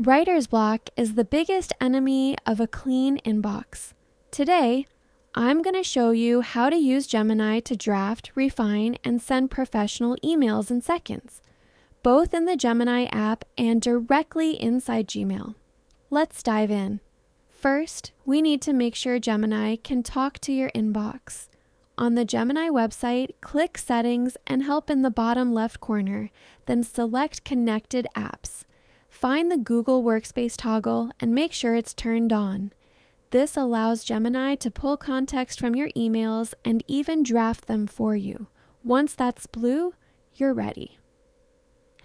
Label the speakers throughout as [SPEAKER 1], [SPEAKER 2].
[SPEAKER 1] Writer's block is the biggest enemy of a clean inbox. Today, I'm going to show you how to use Gemini to draft, refine, and send professional emails in seconds, both in the Gemini app and directly inside Gmail. Let's dive in. First, we need to make sure Gemini can talk to your inbox. On the Gemini website, click Settings and Help in the bottom left corner, then select Connected Apps. Find the Google Workspace toggle and make sure it's turned on. This allows Gemini to pull context from your emails and even draft them for you. Once that's blue, you're ready.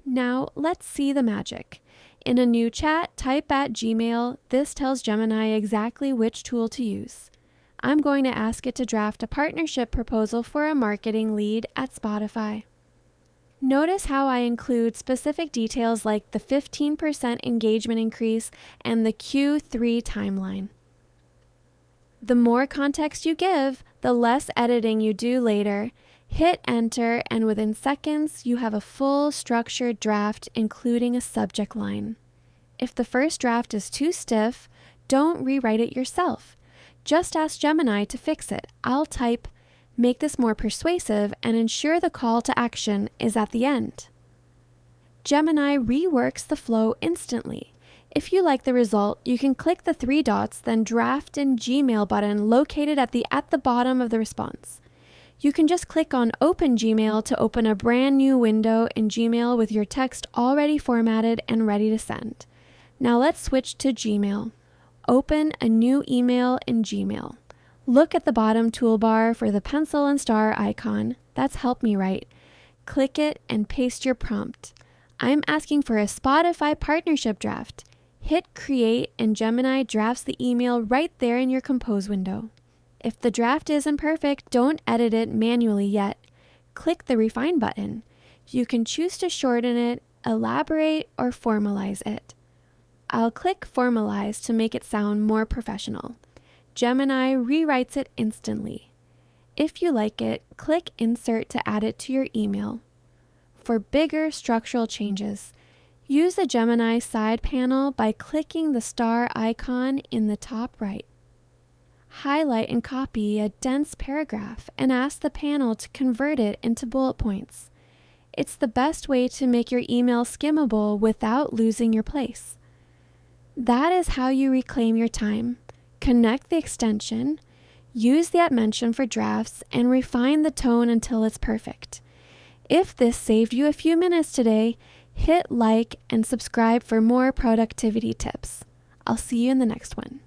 [SPEAKER 1] Now, let's see the magic. In a new chat, type at Gmail. This tells Gemini exactly which tool to use. I'm going to ask it to draft a partnership proposal for a marketing lead at Spotify. Notice how I include specific details like the 15% engagement increase and the Q3 timeline. The more context you give, the less editing you do later. Hit enter, and within seconds, you have a full structured draft, including a subject line. If the first draft is too stiff, don't rewrite it yourself. Just ask Gemini to fix it. I'll type, "Make this more persuasive and ensure the call to action is at the end." Gemini reworks the flow instantly. If you like the result, you can click the three dots, then Draft in Gmail button located at the bottom of the response. You can just click on Open Gmail to open a brand new window in Gmail with your text already formatted and ready to send. Now let's switch to Gmail. Open a new email in Gmail. Look at the bottom toolbar for the pencil and star icon. That's Help Me Write. Click it and paste your prompt. I'm asking for a Spotify partnership draft. Hit Create and Gemini drafts the email right there in your Compose window. If the draft isn't perfect, don't edit it manually yet. Click the Refine button. You can choose to shorten it, elaborate, or formalize it. I'll click Formalize to make it sound more professional. Gemini rewrites it instantly. If you like it, click Insert to add it to your email. For bigger structural changes, use the Gemini side panel by clicking the star icon in the top right. Highlight and copy a dense paragraph and ask the panel to convert it into bullet points. It's the best way to make your email skimmable without losing your place. That is how you reclaim your time. Connect the extension, use the @mention for drafts, and refine the tone until it's perfect. If this saved you a few minutes today, hit like and subscribe for more productivity tips. I'll see you in the next one.